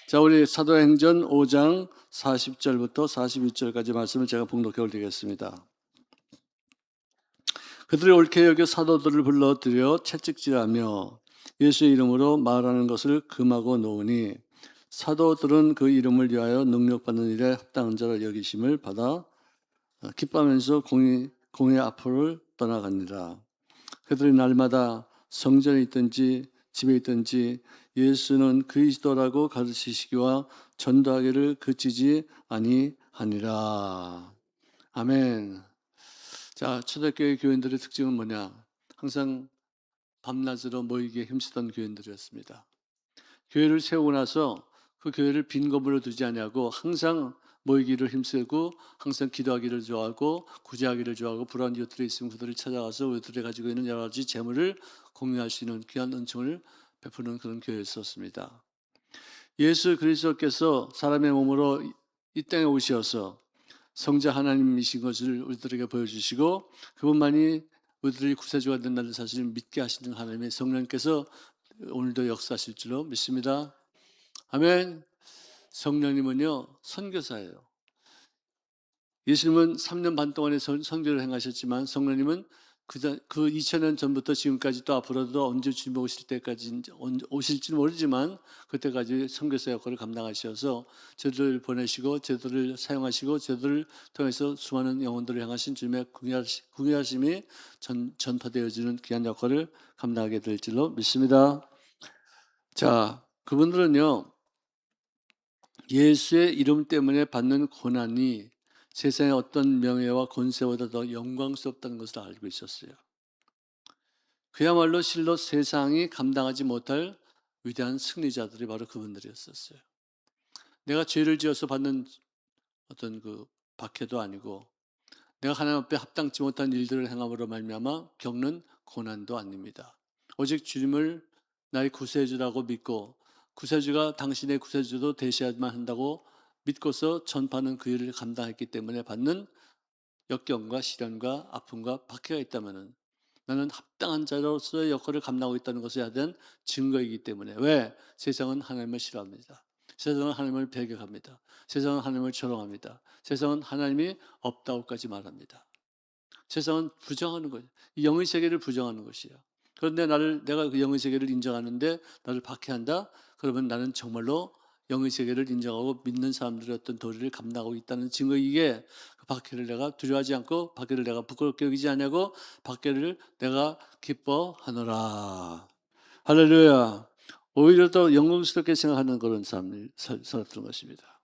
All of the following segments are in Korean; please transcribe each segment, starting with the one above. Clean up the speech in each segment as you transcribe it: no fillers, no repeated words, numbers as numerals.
자, 우리 사도행전 5장 40절부터 42절까지 말씀을 제가 봉독해 올리겠습니다. 그들이 옳게 여겨 사도들을 불러들여 채찍질하며 예수의 이름으로 말하는 것을 금하고 놓으니 사도들은 그 이름을 위하여 능력받는 일에 합당한 자로 여기심을 받아 기뻐하면서 공회 앞으로 떠나갑니다. 그들이 날마다 성전에 있든지 집에 있든지 예수는 그리스도라고 가르치시기와 전도하기를 그치지 아니하니라. 아멘. 자, 초대교회 교인들의 특징은 뭐냐? 항상 밤낮으로 모이기에 힘쓰던 교인들이었습니다. 교회를 세우고 나서 그 교회를 빈 건물로 두지 않냐고 항상 모이기를 힘쓰고 항상 기도하기를 좋아하고 구제하기를 좋아하고 불안한 이웃들이 있으면 그들을 찾아가서 그들이 가지고 있는 여러 가지 재물을 공유할 수 있는 귀한 은총을 베푸는 그런 교회였었습니다. 예수 그리스도께서 사람의 몸으로 이 땅에 오셔서 성자 하나님이신 것을 우리들에게 보여주시고 그분만이 우리들이 구세주가 된다는 사실을 믿게 하시는 하나님의 성령께서 오늘도 역사하실 줄로 믿습니다. 아멘. 성령님은요 선교사예요. 예수님은 3년 반 동안의 선교를 행하셨지만 성령님은 그 2000년 전부터 지금까지 또 앞으로도 언제 주님 오실 때까지 오실지 모르지만 그때까지 선교사 역할을 감당하셔서 저들을 보내시고 저들을 사용하시고 저들을 통해서 수많은 영혼들을 향하신 주님의 궁유하심이 전파되어지는 귀한 역할을 감당하게 될 줄로 믿습니다. 자, 그분들은요 예수의 이름 때문에 받는 고난이 세상의 어떤 명예와 권세보다 더 영광스럽다는 것을 알고 있었어요. 그야말로 실로 세상이 감당하지 못할 위대한 승리자들이 바로 그분들이었었어요. 내가 죄를 지어서 받는 어떤 그 박해도 아니고 내가 하나님 앞에 합당치 못한 일들을 행함으로 말미암아 겪는 고난도 아닙니다. 오직 주님을 나의 구세주라고 믿고 구세주가 당신의 구세주도 되셔야만 한다고 믿고서 전파하는 그 일을 감당했기 때문에 받는 역경과 시련과 아픔과 박해가 있다면 나는 합당한 자로서의 역할을 감당하고 있다는 것에 대한 증거이기 때문에 왜? 세상은 하나님을 싫어합니다. 세상은 하나님을 배격합니다. 세상은 하나님을 조롱합니다. 세상은 하나님이 없다고까지 말합니다. 세상은 부정하는 거예요. 이 영의 세계를 부정하는 것이에요. 그런데 내가 그 영의 세계를 인정하는데 나를 박해한다? 그러면 나는 정말로 영의 세계를 인정하고 믿는 사람들의 어떤 도리를 감당하고 있다는 증거이기에 그 박해를 내가 두려워하지 않고 박해를 내가 부끄럽게 여기지 않냐고 박해를 내가 기뻐하노라. 할렐루야. 오히려 더 영광스럽게 생각하는 그런 사람들이 살았던 것입니다.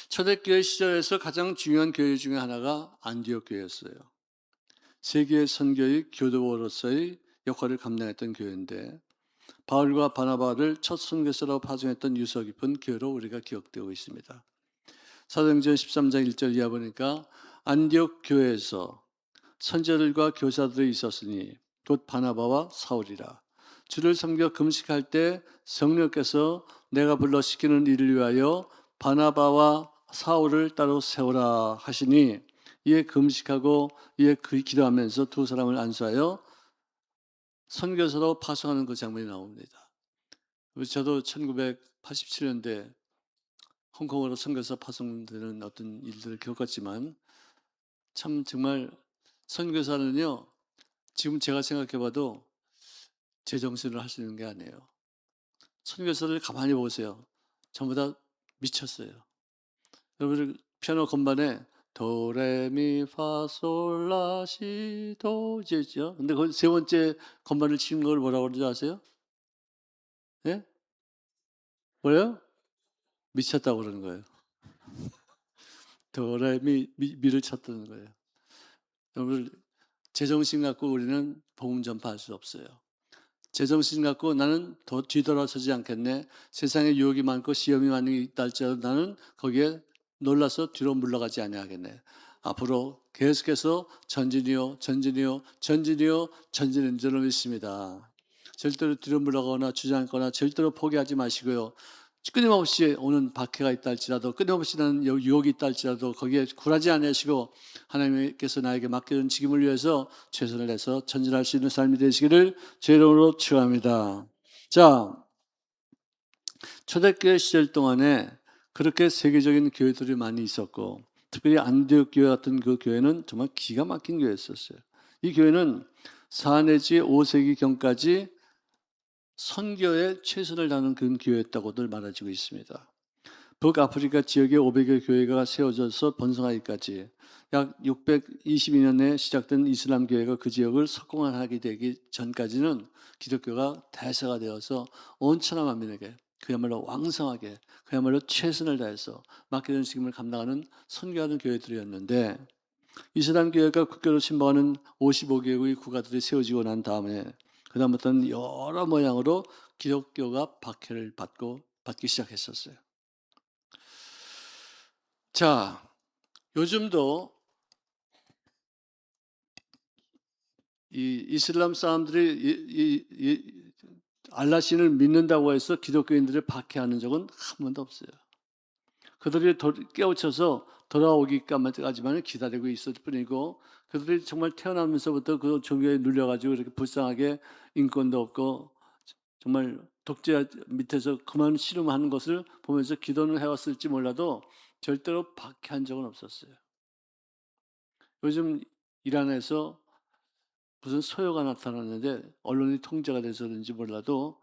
초대교회 시절에서 가장 중요한 교회 중에 하나가 안디옥 교회였어요. 세계 선교의 교도로서의 역할을 감당했던 교회인데 바울과 바나바를 첫 선교사로 파송했던 유서 깊은 교회로 우리가 기억되고 있습니다. 사도행전 13장 1절 이하 보니까 안디옥 교회에서 선지자들과 교사들이 있었으니 곧 바나바와 사울이라. 주를 섬겨 금식할 때 성령께서 내가 불러 시키는 일을 위하여 바나바와 사울을 따로 세우라 하시니 이에 금식하고 이에 기도하면서 두 사람을 안수하여 선교사로 파송하는 그 장면이 나옵니다. 저도 1987년대 홍콩으로 선교사 파송되는 어떤 일들을 겪었지만 참 정말 선교사는요 지금 제가 생각해봐도 제정신으로 할 수 있는 게 아니에요. 선교사를 가만히 보세요. 전부 다 미쳤어요. 여러분 피아노 건반에 도레미파솔라시도 이제죠. 근데 그 세 번째 건반을 치는 걸 뭐라고 그러는지 아세요? 예? 뭐예요? 미쳤다고 그러는 거예요. 도레미 미를 쳤다는 거예요. 여러분 제정신 갖고 우리는 복음 전파할 수 없어요. 제정신 갖고 나는 더 뒤돌아서지 않겠네. 세상에 유혹이 많고 시험이 많이 있다 할지라도 나는 거기에 놀라서 뒤로 물러가지 아니하겠네. 앞으로 계속해서 전진이요 전진이요 전진이요 전진인 줄로 믿습니다. 절대로 뒤로 물러가거나 주저앉거나 절대로 포기하지 마시고요. 끊임없이 오는 박해가 있다 할지라도 끊임없이 나는 유혹이 있다 할지라도 거기에 굴하지 않으시고 하나님께서 나에게 맡겨준 직임을 위해서 최선을 다해서 전진할 수 있는 삶이 되시기를 제 이름으로 축원합니다. 자, 초대교회 시절 동안에 그렇게 세계적인 교회들이 많이 있었고, 특별히 안디옥 교회 같은 그 교회는 정말 기가 막힌 교회였었어요. 이 교회는 4 내지 5세기경까지 선교에 최선을 다하는 그런 교회였다고들 말해지고 있습니다. 북아프리카 지역에 500여 교회가 세워져서 번성하기까지 약 622년에 시작된 이슬람 교회가 그 지역을 석공하게 되기 전까지는 기독교가 대세가 되어서 온 천하 만민에게 그야말로 왕성하게, 그야말로 최선을 다해서 맡겨진 책임을 감당하는 선교하는 교회들이었는데, 이슬람 교회가 국교로 침범하는 55개국의 국가들이 세워지고 난 다음에 그다음부터는 여러 모양으로 기독교가 박해를 받기 시작했었어요. 자, 요즘도 이 이슬람 사람들이 알라 신을 믿는다고 해서 기독교인들을 박해하는 적은 한 번도 없어요. 그들이 깨우쳐서 돌아오기까지만 기다리고 있을 뿐이고, 그들이 정말 태어나면서부터 그 종교에 눌려가지고 이렇게 불쌍하게 인권도 없고 정말 독재 밑에서 그만 씨름하는 것을 보면서 기도는 해왔을지 몰라도 절대로 박해한 적은 없었어요. 요즘 이란에서 무슨 소요가 나타났는데 언론이 통제가 돼서 그런지 몰라도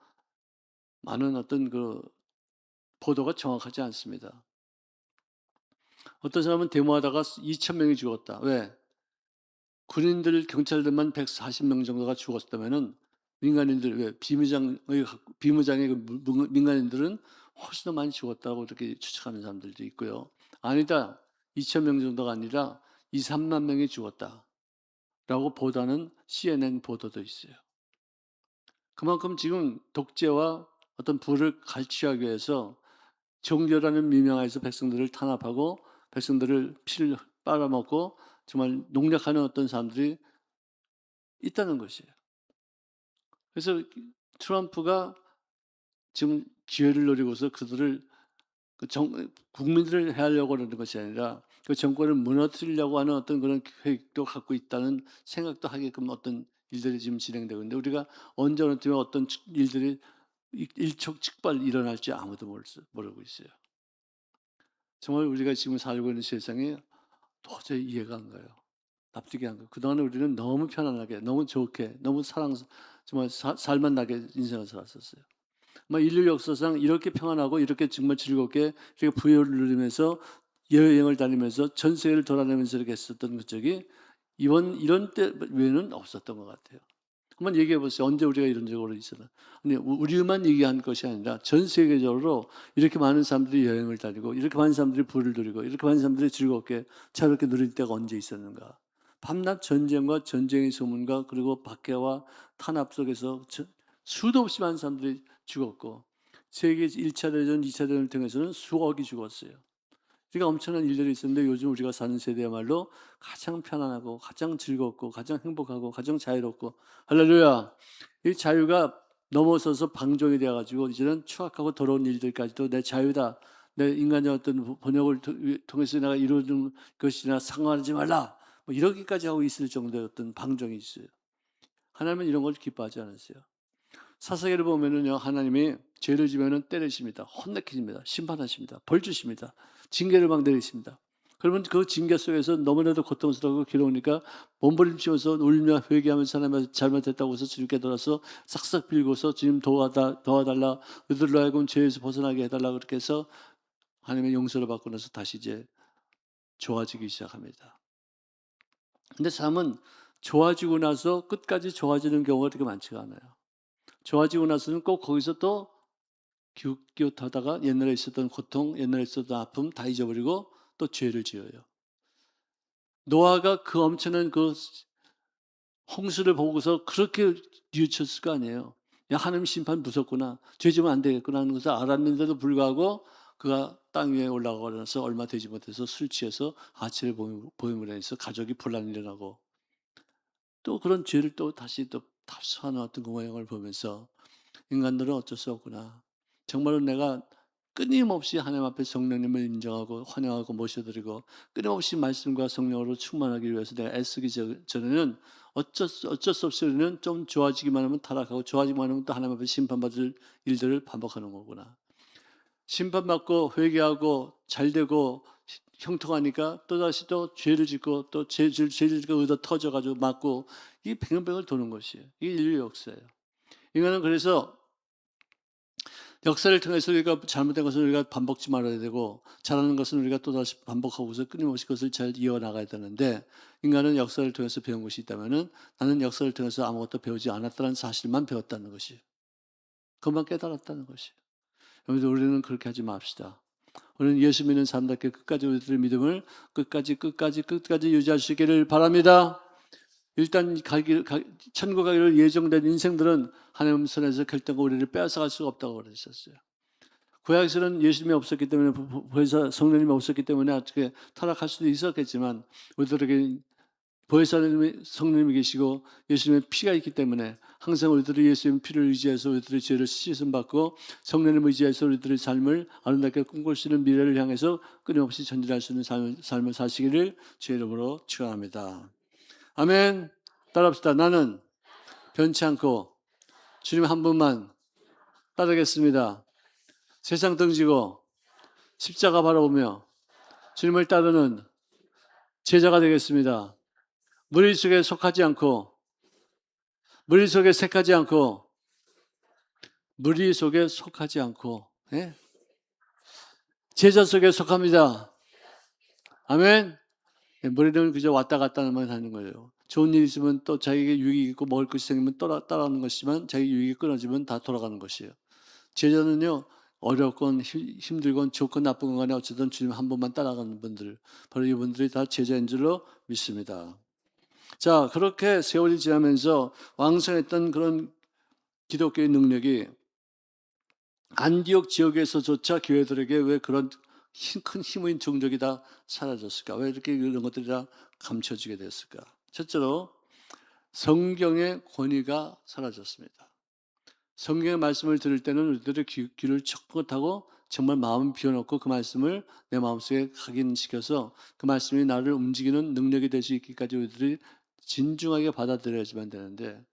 많은 어떤 그 보도가 정확하지 않습니다. 어떤 사람은 데모하다가 2,000명이 죽었다. 왜? 군인들, 경찰들만 140명 정도가 죽었다면은 민간인들, 왜 비무장의 민간인들은 훨씬 더 많이 죽었다고 이렇게 추측하는 사람들도 있고요. 아니다, 2,000명 정도가 아니라 2, 3만 명이 죽었다라고 보다는 CNN 보도도 있어요. 그만큼 지금 독재와 어떤 부를 갈취하기 위해서 종교라는 미명하에서 백성들을 탄압하고 백성들을 피를 빨아먹고 정말 농락하는 어떤 사람들이 있다는 것이에요. 그래서 트럼프가 지금 기회를 노리고서 그들을 국민들을 해하려고 하는 것이 아니라 그 정권을 무너뜨리려고 하는 어떤 그런 계획도 갖고 있다는 생각도 하게끔 어떤 일들이 지금 진행되고 있는데, 우리가 언제 어느 때에 어떤 일들이 일촉즉발 일어날지 아무도 모르고 있어요. 정말 우리가 지금 살고 있는 세상이 도저히 이해가 안 가요. 납득이 안 가요. 그동안에 우리는 너무 편안하게, 너무 좋게, 너무 정말 살만 나게 인생을 살았었어요. 인류 역사상 이렇게 평안하고 이렇게 정말 즐겁게 이렇게 부여를 누리면서 여행을 다니면서 전 세계를 돌아다니면서 이렇게 했었던 적이 이런 때 외에는 없었던 것 같아요. 한번 얘기해 보세요. 언제 우리가 이런 적으로 있었나? 아니, 우리만 얘기한 것이 아니라 전 세계적으로 이렇게 많은 사람들이 여행을 다니고 이렇게 많은 사람들이 부를 누리고 이렇게 많은 사람들이 즐겁게 자유롭게 누릴 때가 언제 있었는가? 밤낮 전쟁과 전쟁의 소문과 그리고 박해와 탄압 속에서 수도 없이 많은 사람들이 죽었고, 세계 1차 대전, 2차 대전을 통해서는 수억이 죽었어요. 그러니까 엄청난 일들이 있었는데, 요즘 우리가 사는 세대야말로 가장 편안하고 가장 즐겁고 가장 행복하고 가장 자유롭고, 할렐루야, 이 자유가 넘어서서 방종이 되어가지고 이제는 추악하고 더러운 일들까지도 내 자유다, 내 인간의 어떤 번역을 통해서 내가 이루어진 것이나 상관하지 말라, 뭐 이러기까지 하고 있을 정도의 어떤 방종이 있어요. 하나님은 이런 걸 기뻐하지 않으세요. 사사기를 보면은요, 하나님이 죄를 지면은 때리십니다. 혼내키십니다. 심판하십니다. 벌 주십니다. 징계를 막 내리십니다. 그러면 그 징계 속에서 너무나도 고통스럽고 괴로우니까 몸부림치면서 울며 회개하면서 하나님의 잘못했다고 해서 주님께 돌아서 싹싹 빌고서 주님 도와달라, 그들로 하여금 죄에서 벗어나게 해달라, 그렇게 해서 하나님의 용서를 받고 나서 다시 이제 좋아지기 시작합니다. 근데 삶은 좋아지고 나서 끝까지 좋아지는 경우가 되게 많지가 않아요. 좋아지고 나서는 꼭 거기서 또 기웃기웃하다가 옛날에 있었던 고통, 옛날에 있었던 아픔 다 잊어버리고 또 죄를 지어요. 노아가 그 엄청난 그 홍수를 보고서 그렇게 뉘우쳤을 거 아니에요. 야, 하나님 심판 무섭구나, 죄 지면 안 되겠구나 하는 것을 알았는데도 불구하고 그가 땅 위에 올라가고 나서 얼마 되지 못해서 술 취해서 아치를 보임으로 해서 가족이 분란이 일어나고, 또 그런 죄를 또 다시 또 답수하는 어떤 그 모양을 보면서 인간들은 어쩔 수 없구나. 정말로 내가 끊임없이 하나님 앞에 성령님을 인정하고 환영하고 모셔드리고 끊임없이 말씀과 성령으로 충만하기 위해서 내가 애쓰기 전에는 어쩔 수 없이 우리는 좀 좋아지기만 하면 타락하고 좋아지기만 하면 또 하나님 앞에 심판받을 일들을 반복하는 거구나. 심판받고 회개하고 잘되고 형통하니까 또다시 또 죄를 짓고 또 죄를 짓고 의도 터져가지고 맞고 이게 뱅글뱅글 도는 것이에요. 이게 인류의 역사예요. 인간은 그래서 역사를 통해서 우리가 잘못된 것을 우리가 반복지 말아야 되고 잘하는 것은 우리가 또다시 반복하고서 끊임없이 그것을 잘 이어나가야 되는데 인간은 역사를 통해서 배운 것이 있다면은 나는 역사를 통해서 아무것도 배우지 않았다는 사실만 배웠다는 것이 그것만 깨달았다는 것이 여러분들 우리는 그렇게 하지 맙시다. 우리는 예수 믿는 사람답게 끝까지 우리들의 믿음을 끝까지 유지할 수 있기를 바랍니다. 일단 천국 가기로 예정된 인생들은 하나님 손에서 결단과 우리를 빼앗아갈 수가 없다고 그러셨어요. 구약에서는 예수님이 없었기 때문에 보혜사 성령님이 없었기 때문에 어떻게 타락할 수도 있었겠지만 우리들에게 보혜사 성령님이 계시고 예수님의 피가 있기 때문에 항상 우리들이 예수님의 피를 의지해서 우리들의 죄를 씻음받고 성령님을 의지해서 우리들의 삶을 아름답게 꿈꿀 수 있는 미래를 향해서 끊임없이 전진할 수 있는 삶을 사시기를 주의 이름으로 축원합니다. 아멘. 따라합시다. 나는 변치 않고 주님 한 분만 따르겠습니다. 세상 등지고 십자가 바라보며 주님을 따르는 제자가 되겠습니다. 무리 속에 속하지 않고 무리 속에 속하지 않고 무리 속에 속하지 않고 예? 제자 속에 속합니다. 아멘. 무리는 그저 왔다 갔다만 하는 거예요. 좋은 일 있으면 또 자기에게 유익이 있고 먹을 것이 생기면 따라가는 것이지만 자기 유익이 끊어지면 다 돌아가는 것이에요. 제자는요 어렵건 힘들건 좋건 나쁜 간에 어쨌든 주님 한 번만 따라가는 분들 바로 이분들이 다 제자인 줄로 믿습니다. 자 그렇게 세월이 지나면서 왕성했던 그런 기독교의 능력이 안디옥 지역에서조차 교회들에게 왜 그런 큰 힘의 종족이 다 사라졌을까? 왜 이렇게 이런 것들이 다 감춰지게 됐을까? 첫째로 성경의 권위가 사라졌습니다. 성경의 말씀을 들을 때는 우리들의 귀를 척긋하고 정말 마음을 비워놓고 그 말씀을 내 마음속에 각인시켜서 그 말씀이 나를 움직이는 능력이 될 수 있기까지 우리들이 진중하게 받아들여야지만 되는데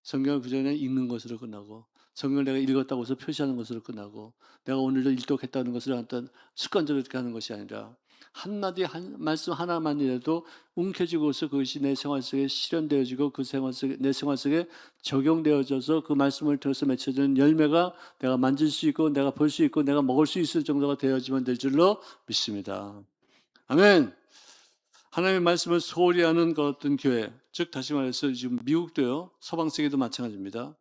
성경을 그전에 읽는 것으로 끝나고 성경을 내가 읽었다고 해서 표시하는 것으로 끝나고 내가 오늘도 일독했다는 것을 어떤 습관적으로 이렇게 하는 것이 아니라 한마디 한 말씀 하나만이라도 움켜쥐고서 그것이 내 생활 속에 실현되어지고 그 생활 속에 내 생활 속에 적용되어져서 그 말씀을 통해서 맺혀지는 열매가 내가 만질 수 있고 내가 볼 수 있고 내가 먹을 수 있을 정도가 되어지면 될 줄로 믿습니다. 아멘. 하나님의 말씀을 소홀히 하는 그 어떤 교회, 즉 다시 말해서 지금 미국도요, 서방 세계도 마찬가지입니다.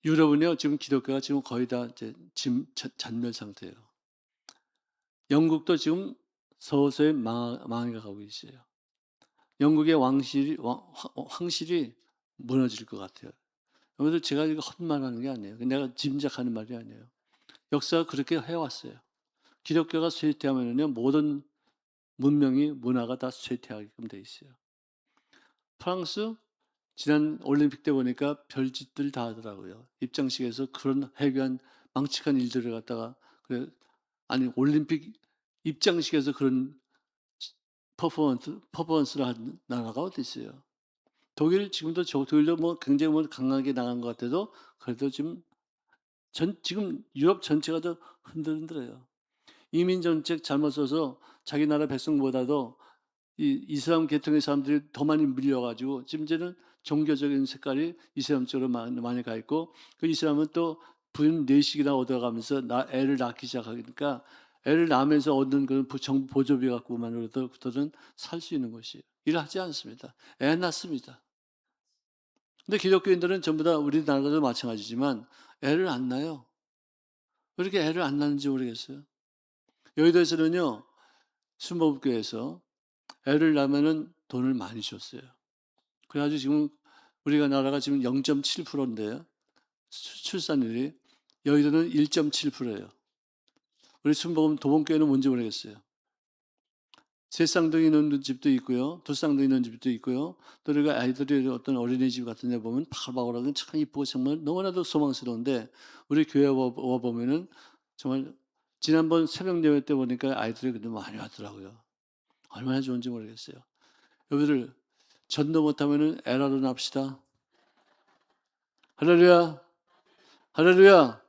유럽은요 지금 기독교가 지금 거의 다 이제 잔멸 상태예요. 영국도 지금 서서히 망해가고 있어요. 영국의 황실이 무너질 것 같아요. 여러분들 제가 이거 헛말하는 게 아니에요. 내가 짐작하는 말이 아니에요. 역사가 그렇게 해왔어요. 기독교가 쇠퇴하면요 모든 문명이 문화가 다 쇠퇴하게끔 돼 있어요. 프랑스 지난 올림픽 때 보니까 별짓들 다 하더라고요. 입장식에서 그런 해괴한 망측한 일들을 갖다가 아니 올림픽 입장식에서 그런 퍼포먼스를 한 나라가 어디 있어요? 독일 지금도 독일도 뭐 굉장히 뭐 강하게 나간 것 같아도 그래도 지금 유럽 전체가 다 흔들흔들해요. 이민 정책 잘못 써서 자기 나라 백성보다도 이 이슬람 계통의 사람들이 더 많이 밀려가지고 지금 이제는 종교적인 색깔이 이슬람 쪽으로 많이 가 있고 그 이슬람은 또 부인 4씩이나 얻어가면서 애를 낳기 시작하니까 애를 낳으면서 얻는 그런 정부 보조비 갖고만으로도 살 수 있는 것이에요. 일을 하지 않습니다. 애 낳습니다. 근데 기독교인들은 전부 다 우리나라도 마찬가지지만 애를 안 낳아요. 왜 이렇게 애를 안 낳는지 모르겠어요. 여의도에서는요 순복음교회에서 애를 낳으면은 돈을 많이 줬어요. 그래가지고 지금 우리가 나라가 지금 0.7%인데요. 출산율이 여의도는 1.7%예요. 우리 순복음 도봉교회는 뭔지 모르겠어요. 세 쌍둥이 있는 집도 있고요. 두 쌍둥이 있는 집도 있고요. 또 우리가 아이들이 어떤 어린이집 같은 데 보면 바글바글하고 참 이쁘고 정말 너무나도 소망스러운데 우리 교회 와 보면은 정말 지난번 새벽 예배 때 보니까 아이들이 그래도 많이 왔더라고요. 얼마나 좋은지 모르겠어요. 여러분들 전도 못하면은 에라로 납시다. 할렐루야, 할렐루야.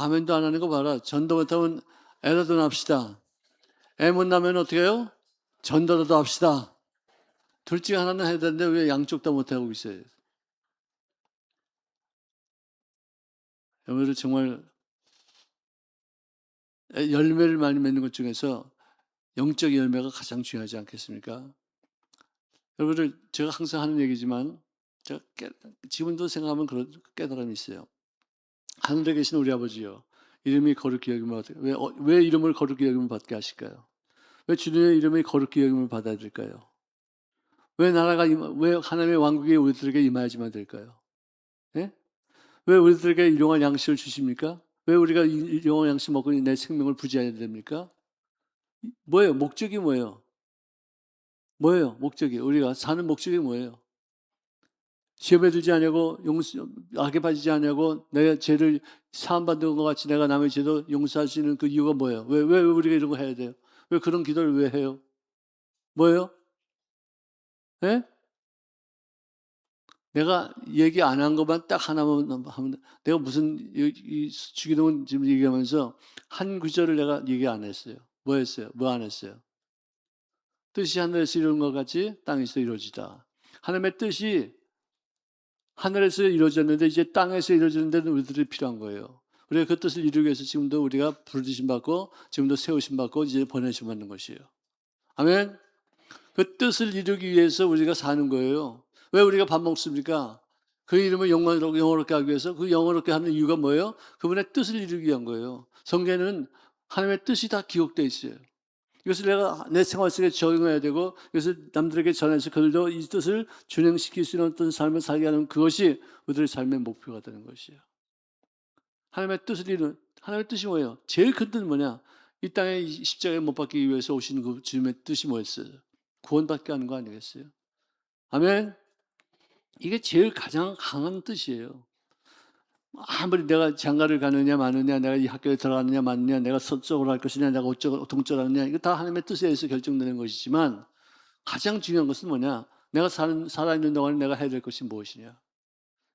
아멘도 안 하는 거 봐라. 전도 못하면 애라도 납시다. 애 못 나면 어떻게 해요? 전도라도 합시다. 둘 중에 하나는 해야 되는데 왜 양쪽 다 못하고 있어요? 여러분들 정말 열매를 많이 맺는 것 중에서 영적 열매가 가장 중요하지 않겠습니까? 여러분들 제가 항상 하는 얘기지만 제가 지금도 생각하면 그런 깨달음이 있어요. 하늘에 계신 우리 아버지요, 이름이 거룩히 여김을 왜 이름을 거룩히 여김을 받게 하실까요? 왜 주님의 이름이 거룩히 여김을 받아야 될까요? 왜 왜 하나님의 왕국이 우리들에게 임하야지만 될까요? 예? 왜 우리들에게 일용할 양식을 주십니까? 왜 우리가 일용할 양식 먹고 내 생명을 부지해야 됩니까? 뭐예요? 목적이 뭐예요? 뭐예요? 목적이. 우리가 사는 목적이 뭐예요? 시험에 들지 않냐고, 악에 빠지지 않냐고, 내 죄를 사함받는 것 같이 내가 남의 죄도 용서할 수 있는 그 이유가 뭐예요? 왜 우리가 이런 거 해야 돼요? 왜 그런 기도를 왜 해요? 뭐예요? 예? 내가 얘기 안 한 것만 딱 하나만 하면, 내가 무슨 이 주기도문 지금 얘기하면서 한 구절을 내가 얘기 안 했어요. 뭐 했어요? 뭐 안 했어요? 뜻이 하늘에서 이루는 것 같이 땅에서 이루어지다. 하나님의 뜻이 하늘에서 이루어졌는데 이제 땅에서 이루어지는 데는 우리들이 필요한 거예요. 우리가 그 뜻을 이루기 위해서 지금도 우리가 부르심 받고 지금도 세우심 받고 이제 보내심 받는 것이에요. 아멘. 그 뜻을 이루기 위해서 우리가 사는 거예요. 왜 우리가 밥 먹습니까? 그 이름을 영원롭게 하기 위해서. 그 영원롭게 하는 이유가 뭐예요? 그분의 뜻을 이루기 위한 거예요. 성경에는 하나님의 뜻이 다 기록되어 있어요. 이것을 내가 내 생활 속에 적용해야 되고, 이것을 남들에게 전해서 그들도 이 뜻을 준행시킬 수 있는 어떤 삶을 살게 하는, 그것이 우리들의 삶의 목표가 되는 것이에요. 하나님의 뜻을 이루는, 하나님의 뜻이 뭐예요? 제일 큰 뜻은 뭐냐? 이 땅에 십자가에 못 박히기 위해서 오신 그 주님의 뜻이 뭐였어요? 구원받게 하는 거 아니겠어요? 아멘. 이게 제일 가장 강한 뜻이에요. 아무리 내가 장가를 가느냐 마느냐, 내가 이 학교에 들어가느냐 마느냐, 내가 서쪽으로 할 것이냐, 내가 어쩌고 동쪽으로 하느냐, 이거 다 하나님의 뜻에 의해서 결정되는 것이지만, 가장 중요한 것은 뭐냐? 내가 살아있는 동안에 내가 해야 될 것이 무엇이냐?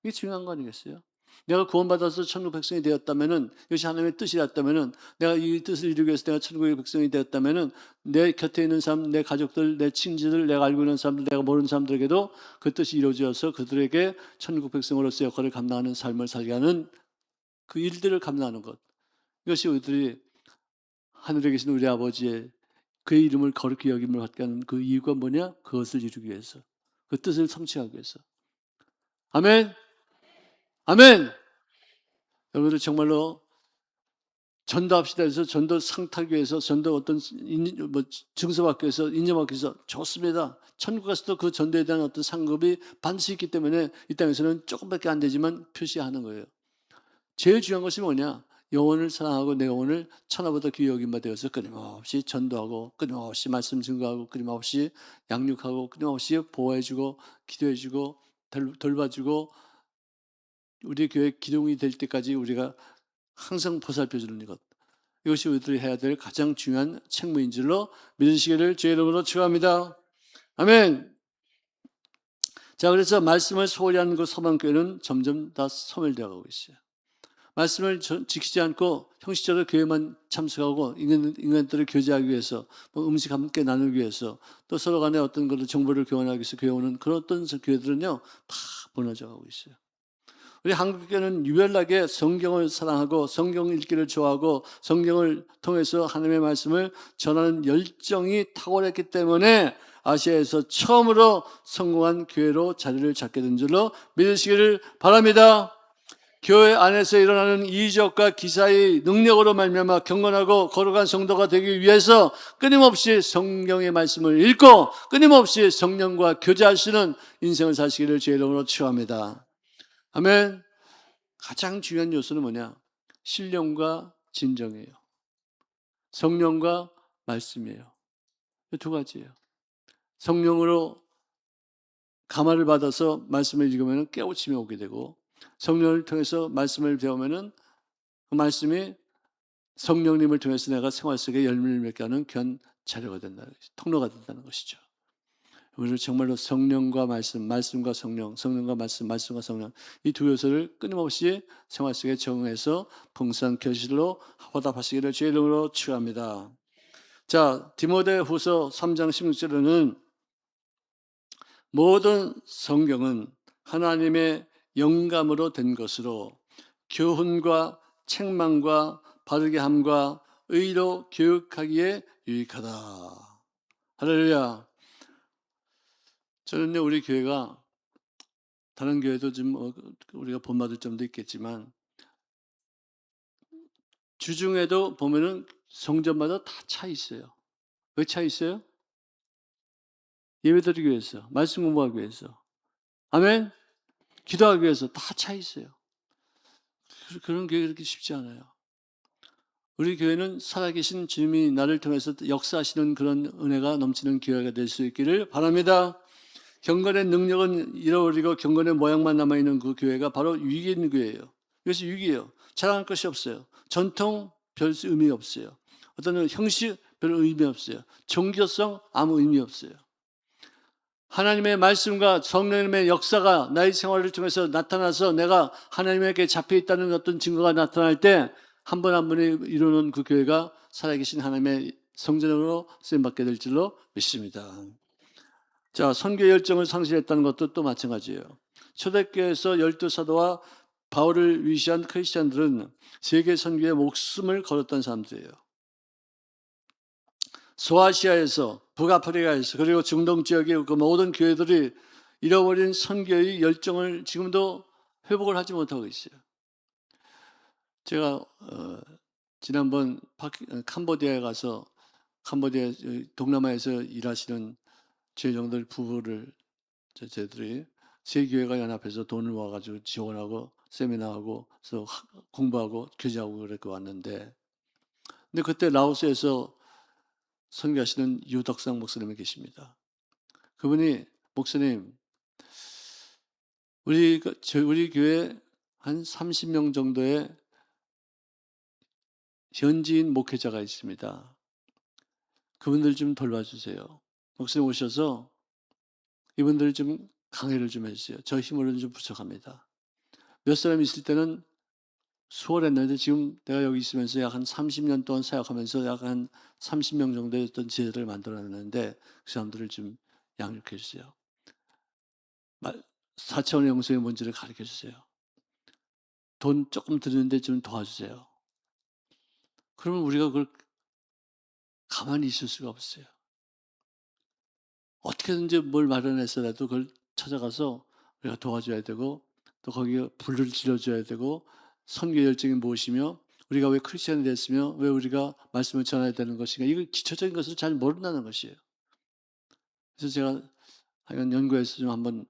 이게 중요한 거 아니겠어요? 내가 구원받아서 천국 백성이 되었다면은, 이것이 하나님의 뜻이었다면은, 내가 이 뜻을 이루기 위해서 내가 천국의 백성이 되었다면은, 내 곁에 있는 사람, 내 가족들, 내 친지들, 내가 알고 있는 사람들, 내가 모르는 사람들에게도 그 뜻이 이루어져서 그들에게 천국 백성으로서 역할을 감당하는 삶을 살게 하는 그 일들을 감당하는 것. 이것이 우리들이 하늘에 계신 우리 아버지의 그의 이름을 거룩히 여김을 받게 하는 그 이유가 뭐냐? 그것을 이루기 위해서. 그 뜻을 성취하기 위해서. 아멘. 아멘. 여러분들 정말로 전도합시다 해서 전도 상타기 위해서, 전도 어떤 증서받기 위해서, 인정받기 위해서 좋습니다. 천국 가서도 그 전도에 대한 어떤 상급이 반드시 있기 때문에 이 땅에서는 조금밖에 안 되지만 표시하는 거예요. 제일 중요한 것이 뭐냐? 영혼을 사랑하고 내 영혼을 천하보다 귀히 여긴 바 되어서 끊임없이 전도하고, 끊임없이 말씀 증거하고, 끊임없이 양육하고, 끊임없이 보호해주고, 기도해주고, 돌봐주고, 우리 교회 기둥이 될 때까지 우리가 항상 보살펴주는 것. 이것이 우리들이 해야 될 가장 중요한 책무인 줄로 믿으시기를 주의 이름으로 축원합니다. 아멘. 자, 그래서 말씀을 소홀히 하는 그 서방교회는 점점 다 소멸되어 가고 있어요. 말씀을 지키지 않고 형식적으로 교회만 참석하고 인간들을 교제하기 위해서, 음식 함께 나누기 위해서, 또 서로 간에 어떤 것을 정보를 교환하기 위해서 교회 오는 그런 어떤 교회들은요, 다 무너져 가고 있어요. 우리 한국교회는 유별나게 성경을 사랑하고 성경 읽기를 좋아하고 성경을 통해서 하나님의 말씀을 전하는 열정이 탁월했기 때문에 아시아에서 처음으로 성공한 교회로 자리를 잡게 된 줄로 믿으시기를 바랍니다. 교회 안에서 일어나는 이적과 기사의 능력으로 말미암아 경건하고 거룩한 성도가 되기 위해서 끊임없이 성경의 말씀을 읽고 끊임없이 성령과 교제하시는 인생을 사시기를 주의 이름으로 축원합니다. 아멘. 가장 중요한 요소는 뭐냐? 신령과 진정이에요. 성령과 말씀이에요. 이 두 가지예요. 성령으로 감화를 받아서 말씀을 읽으면 깨우침이 오게 되고, 성령을 통해서 말씀을 배우면은 그 말씀이 성령님을 통해서 내가 생활 속에 열매를 맺게 하는 귀한 자료가 된다는 것이죠. 통로가 된다는 것이죠. 우리를 정말로 성령과 말씀, 말씀과 성령, 성령과 말씀, 말씀과 성령 이 두 요소를 끊임없이 생활 속에 적용해서 봉사한 결실로 화답하시기를 주의 이름으로 축원합니다. 자, 디모데후서 3장 16절에는 모든 성경은 하나님의 영감으로 된 것으로 교훈과 책망과 바르게 함과 의로 교육하기에 유익하다. 할렐루야. 저는요, 우리 교회가 다른 교회도 좀 우리가 본받을 점도 있겠지만 주중에도 보면은 성전마다 다 차 있어요. 왜 차 있어요? 예배드리기 위해서, 말씀 공부하기 위해서, 아멘. 기도하기 위해서 다 차 있어요. 그런 교회 그렇게 쉽지 않아요. 우리 교회는 살아계신 주님이 나를 통해서 역사하시는 그런 은혜가 넘치는 교회가 될 수 있기를 바랍니다. 경건의 능력은 잃어버리고 경건의 모양만 남아있는 그 교회가 바로 유기인 교회예요. 이것이 유기예요. 자랑할 것이 없어요. 전통 별 의미 없어요. 어떤 형식 별 의미 없어요. 종교성 아무 의미 없어요. 하나님의 말씀과 성령님의 역사가 나의 생활을 통해서 나타나서 내가 하나님에게 잡혀있다는 어떤 증거가 나타날 때 한 번 한 번이 이루는 그 교회가 살아계신 하나님의 성전으로 쓰임받게 될 줄로 믿습니다. 자, 선교 열정을 상실했다는 것도 또 마찬가지예요. 초대교회에서 12사도와 바울을 위시한 크리스찬들은 세계 선교에 목숨을 걸었던 사람들이에요. 소아시아에서, 북아프리카에서, 그리고 중동 지역의 그 모든 교회들이 잃어버린 선교의 열정을 지금도 회복을 하지 못하고 있어요. 제가 지난번 캄보디아에 가서 캄보디아 동남아에서 일하시는 제정들 부부를 저희들이 세 교회가 연합해서 돈을 모아가지고 지원하고 세미나하고 그래서 공부하고 교제하고 그렇게 왔는데, 근데 그때 라오스에서 선교하시는 유덕상 목사님이 계십니다. 그분이 목사님, 우리 교회 한 30명 정도의 현지인 목회자가 있습니다. 그분들 좀 돌봐주세요. 목사님 오셔서 이분들 좀 강의를 좀 해주세요. 저 힘으로는 좀 부족합니다. 몇 사람 있을 때는 수월했는데 지금 내가 여기 있으면서 약 한 30년 동안 사역하면서 약 한 30명 정도의 어떤 제자들을 만들어냈는데 그 사람들을 좀 양육해 주세요. 4차원의 영성의 뭔지를 가르쳐 주세요. 돈 조금 드리는데 좀 도와주세요. 그러면 우리가 그걸 가만히 있을 수가 없어요. 어떻게든지 뭘 마련해서라도 그걸 찾아가서 우리가 도와줘야 되고 또 거기에 불을 질러줘야 되고 선교 열정이 무엇이며 우리가 왜 크리스천이 됐으며 왜 우리가 말씀을 전해야 되는 것인가, 이거 기초적인 것을 잘 모른다는 것이에요. 그래서 제가 하여간 연구해서 좀 한번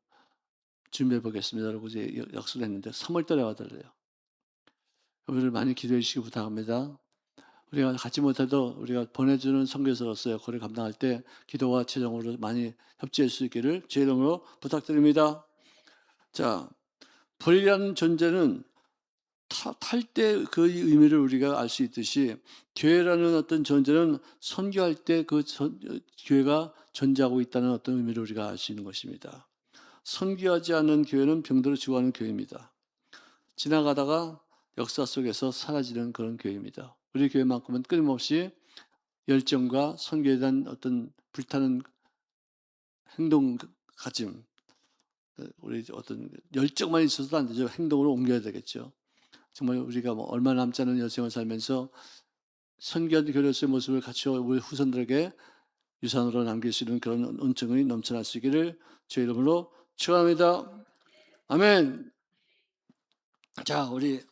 준비해 보겠습니다라고 이제 약속을 했는데 3월 달에 와달래요. 우리를 많이 기도해 주시기 부탁합니다. 우리가 갖지 못해도 우리가 보내주는 선교사로서의 거를 감당할 때 기도와 재정으로 많이 협조할 수 있기를 주의 이름으로 부탁드립니다. 자, 불이라는 존재는 탈 때 그 의미를 우리가 알 수 있듯이 교회라는 어떤 존재는 선교할 때 그 교회가 존재하고 있다는 어떤 의미를 우리가 알 수 있는 것입니다. 선교하지 않는 교회는 병들어 죽어가는 교회입니다. 지나가다가 역사 속에서 사라지는 그런 교회입니다. 우리 교회만큼은 끊임없이 열정과 선교에 대한 어떤 불타는 행동 가짐, 우리 어떤 열정만 있어서도 안 되죠. 행동으로 옮겨야 되겠죠. 정말 우리가 뭐 얼마 남지 않은 여생을 살면서 선교한 교회로서의 모습을 갖추어 우리 후손들에게 유산으로 남길 수 있는 그런 은총이 넘쳐날 수 있기를 주의 이름으로 축원합니다. 아멘. 자, 우리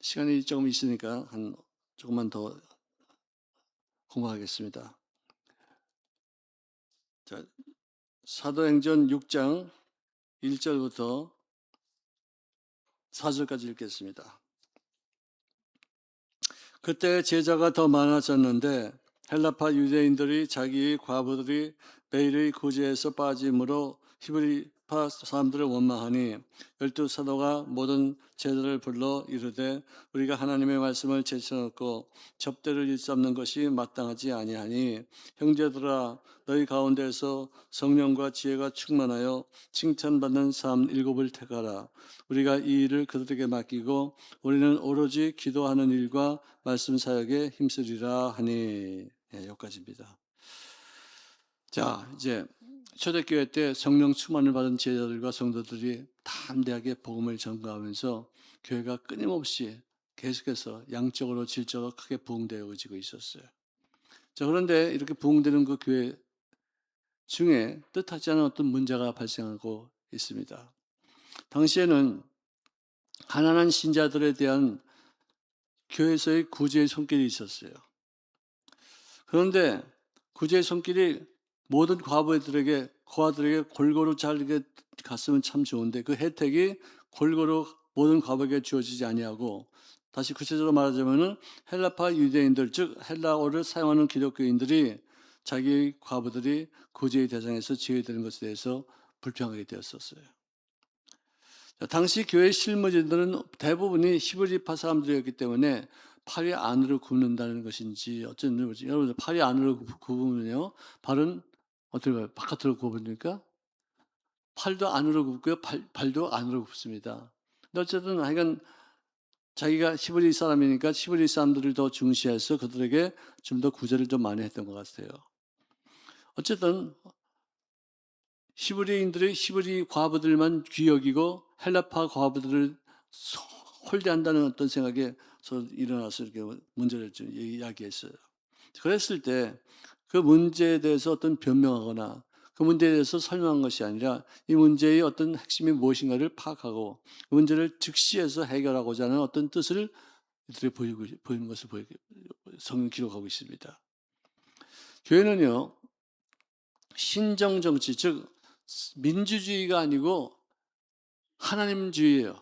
시간이 조금 있으니까 한 조금만 더 공부하겠습니다. 자, 사도행전 6장 1절부터 4절까지 읽겠습니다. 그때 제자가 더 많아졌는데 헬라파 유대인들이 자기의 과부들이 베일의 구제에서 빠짐으로 히브리 헬라파 사람들을 원망하니 열두 사도가 모든 제자를 불러 이르되 우리가 하나님의 말씀을 제쳐놓고 접대를 일삼는 것이 마땅하지 아니하니 형제들아 너희 가운데에서 성령과 지혜가 충만하여 칭찬받는 사람 7을 택하라. 우리가 이 일을 그들에게 맡기고 우리는 오로지 기도하는 일과 말씀 사역에 힘쓰리라 하니. 여기까지입니다. 자, 이제 초대교회 때 성령 충만을 받은 제자들과 성도들이 담대하게 복음을 전가하면서 교회가 끊임없이 계속해서 양적으로 질적으로 크게 부흥되어지고 있었어요. 자, 그런데 이렇게 부흥되는 그 교회 중에 뜻하지 않은 어떤 문제가 발생하고 있습니다. 당시에는 가난한 신자들에 대한 교회에서의 구제의 손길이 있었어요. 그런데 구제의 손길이 모든 고아들에게 골고루 잘 이렇게 갔으면 참 좋은데 그 혜택이 골고루 모든 과부에게 주어지지 아니하고, 다시 구체적으로 말하자면은 헬라파 유대인들, 즉 헬라어를 사용하는 기독교인들이 자기 과부들이 구제의 대상에서 제외되는 것에 대해서 불평하게 되었었어요. 당시 교회 실무진들은 대부분이 히브리파 사람들이었기 때문에 팔이 안으로 굽는다는 것인지 어쩐지, 여러분 팔이 안으로 굽으면요 발은 어떻게 가요? 바깥으로 굽으니까 팔도 안으로 굽고요, 발도 안으로 굽습니다. 근데 어쨌든 하여간 자기가 히브리 사람이니까 히브리 사람들을 더 중시해서 그들에게 좀 더 구제를 좀 많이 했던 것 같아요. 어쨌든 히브리인들이 히브리 과부들만 귀 여기고 헬라파 과부들을 홀대한다는 어떤 생각에 일어나서 이렇게 문제를 좀 이야기했어요. 그랬을 때 그 문제에 대해서 어떤 변명하거나 그 문제에 대해서 설명한 것이 아니라 이 문제의 어떤 핵심이 무엇인가를 파악하고 그 문제를 즉시해서 해결하고자 하는 어떤 뜻을 이들이 보이는 것을 성경 기록하고 있습니다. 교회는요, 신정정치, 즉 민주주의가 아니고 하나님주의예요.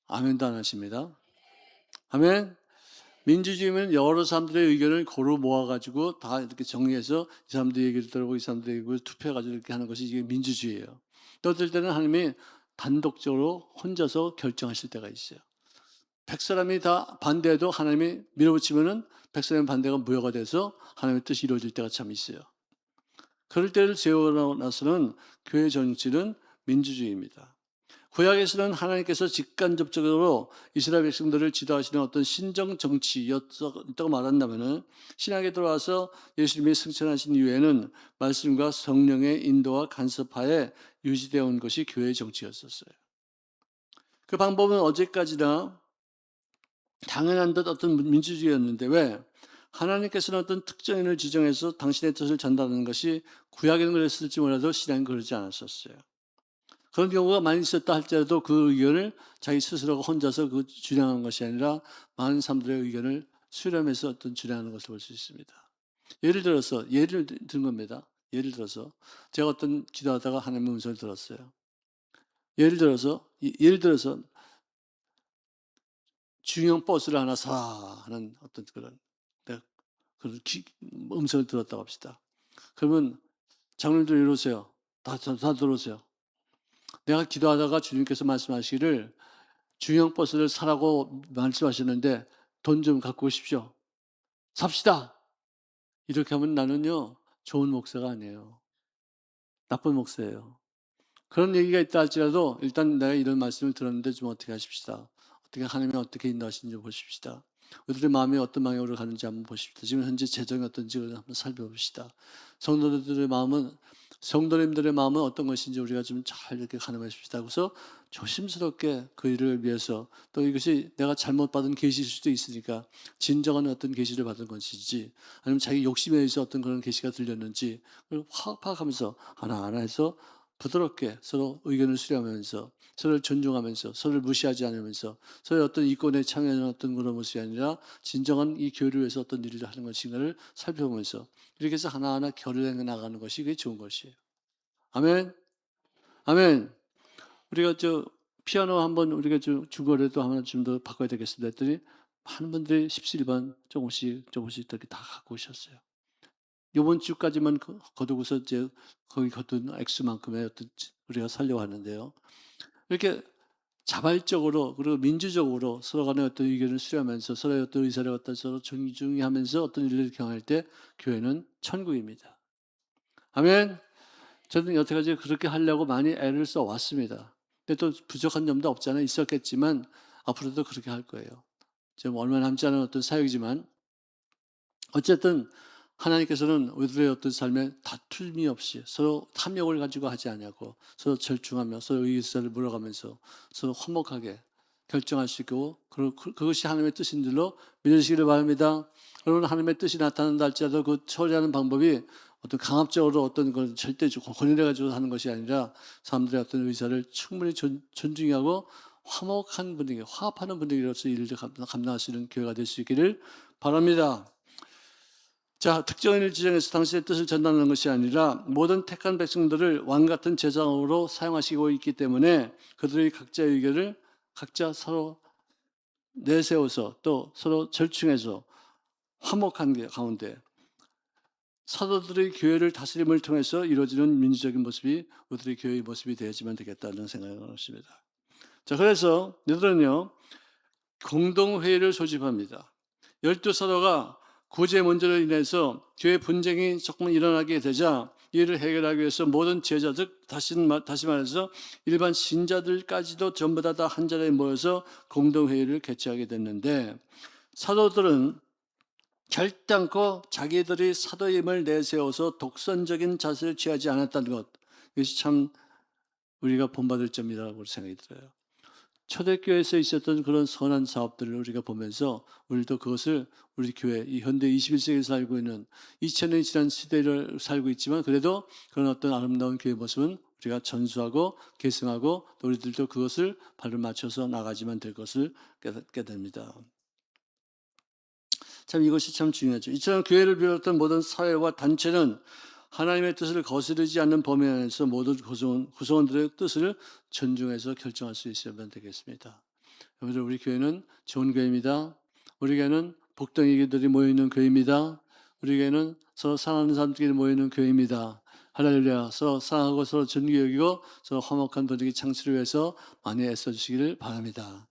아멘도 안 하십니다. 아멘. 민주주의면 여러 사람들의 의견을 고루 모아가지고 다 이렇게 정리해서 이 사람들 얘기를 들어보고 이 사람들 얘기를 투표해가지고 이렇게 하는 것이 이게 민주주의예요. 또 어떨 때는 하나님이 단독적으로 혼자서 결정하실 때가 있어요. 100사람이 다 반대해도 하나님이 밀어붙이면은 100사람의 반대가 무효가 돼서 하나님의 뜻이 이루어질 때가 참 있어요. 그럴 때를 제어하고 나서는 교회 정치는 민주주의입니다. 구약에서는 하나님께서 직간접적으로 이스라엘 백성들을 지도하시는 어떤 신정 정치였다고 말한다면은, 신약에 들어와서 예수님이 승천하신 이후에는 말씀과 성령의 인도와 간섭하에 유지되어 온 것이 교회의 정치였었어요. 그 방법은 어제까지나 당연한 듯 어떤 민주주의였는데, 왜? 하나님께서는 어떤 특정인을 지정해서 당신의 뜻을 전달하는 것이 구약에는 그랬을지 몰라도 신약은 그러지 않았었어요. 그런 경우가 많이 있었다 할지라도 그 의견을 자기 스스로가 혼자서 주장한 것이 아니라 많은 사람들의 의견을 수렴해서 어떤 주장하는 것을 볼 수 있습니다. 예를 든 겁니다. 예를 들어서 제가 어떤 기도하다가 하나님의 음성을 들었어요. 예를 들어서 중형 버스를 하나 사라 하는 어떤 그런 음성을 들었다고 합시다. 그러면 장로님들 이러세요. 다 들어오세요. 내가 기도하다가 주님께서 말씀하시기를 중형 버스를 사라고 말씀하셨는데 돈 좀 갖고 오십시오. 삽시다. 이렇게 하면 나는요, 좋은 목사가 아니에요. 나쁜 목사예요. 그런 얘기가 있다 할지라도 일단 내가 이런 말씀을 들었는데 좀 어떻게 하십시다. 어떻게 하나님이 어떻게 인도하시는지 보십시다. 우리들의 마음이 어떤 방향으로 가는지 한번 보십시다. 지금 현재 재정이 어떤지 한번 살펴봅시다. 성도님들의 마음은 어떤 것인지 우리가 좀 잘 이렇게 가늠하십시다. 그래서 조심스럽게 그 일을 위해서, 또 이것이 내가 잘못 받은 계시일 수도 있으니까 진정한 어떤 계시를 받은 것인지 아니면 자기 욕심에 의해서 어떤 그런 계시가 들렸는지 그걸 파악하면서 하나하나 해서 부드럽게 서로 의견을 수렴하면서 서로를 존중하면서 서로를 무시하지 않으면서 서로의 어떤 이권에 참여하는 어떤 그런 모습이 아니라 진정한 이 교회를 위해서 어떤 일을 하는 것인가를 살펴보면서 이렇게 해서 하나하나 결을 해 나가는 것이 그게 좋은 것이에요. 아멘. 아멘. 우리가 피아노 한번 우리가 주거래도 하나 좀 더 바꿔야 되겠습니다 했더니 많은 분들이 17번 조금씩 이렇게 다 갖고 오셨어요. 이번 주까지만 거두고서 이제 거기 거둔 액수만큼의 어떤 우리가 살려고 하는데요. 이렇게 자발적으로 그리고 민주적으로 서로 간의 어떤 의견을 수렴하면서 서로의 어떤 의사를 갖다 서로 존중하면서 어떤 일을 경할 때 교회는 천국입니다. 아멘. 저는 여태까지 그렇게 하려고 많이 애를 써 왔습니다. 근데 또 부족한 점도 없잖아요. 있었겠지만 앞으로도 그렇게 할 거예요. 지금 얼마 남지 않은 어떤 사역이지만 어쨌든 하나님께서는 우리들의 어떤 삶에 다툼이 없이 서로 탐욕을 가지고 하지 아니하고 서로 절충하며 서로 의사를 물어가면서 서로 화목하게 결정할 수 있고 그것이 하나님의 뜻인 줄로 믿으시기를 바랍니다. 여러분 하나님의 뜻이 나타난다 할지라도 그 처리하는 방법이 어떤 강압적으로 어떤 걸 절대적으로 권위를 가지고 하는 것이 아니라 사람들의 어떤 의사를 충분히 존중하고 화목한 분위기, 화합하는 분위기로서 일을 감당할 수 있는 교회가 될 수 있기를 바랍니다. 자, 특정인을 지정해서 당신의 뜻을 전달하는 것이 아니라 모든 택한 백성들을 왕 같은 제장으로 사용하시고 있기 때문에 그들의 각자의 의견을 각자 서로 내세워서 또 서로 절충해서 화목한 게 가운데 사도들의 교회를 다스림을 통해서 이루어지는 민주적인 모습이 우리들의 교회의 모습이 되어야지만 되겠다는 생각을 했습니다. 자, 그래서 너희들은요 공동회의를 소집합니다. 12사도가 구제 문제로 인해서 교회 분쟁이 조금 일어나게 되자 이를 해결하기 위해서 모든 제자 즉 다시 말해서 일반 신자들까지도 전부 다 한 자리에 모여서 공동회의를 개최하게 됐는데 사도들은 결단코 자기들이 사도임을 내세워서 독선적인 자세를 취하지 않았다는 것, 이것이 참 우리가 본받을 점이라고 생각이 들어요. 초대교회에서 있었던 그런 선한 사업들을 우리가 보면서 우리도 그것을 우리 교회, 이 현대 21세기에 살고 있는 2000년이 지난 시대를 살고 있지만 그래도 그런 어떤 아름다운 교회 모습은 우리가 전수하고 계승하고 또 우리들도 그것을 발을 맞춰서 나가지만 될 것을 깨닫게 됩니다. 참 이것이 참 중요하죠. 이처럼 교회를 비롯한 모든 사회와 단체는 하나님의 뜻을 거스르지 않는 범위 안에서 모든 구성원들의 뜻을 존중해서 결정할 수 있으면 되겠습니다. 여러분, 우리 교회는 좋은 교회입니다. 우리 교회는 복덩이들이 모여있는 교회입니다. 우리 교회는 서로 사랑하는 사람들끼리 모이는 교회입니다. 할렐루야. 서로 사랑하고 서로 존귀 여기고 서로 화목한 분위기 창출을 위해서 많이 애써주시기를 바랍니다.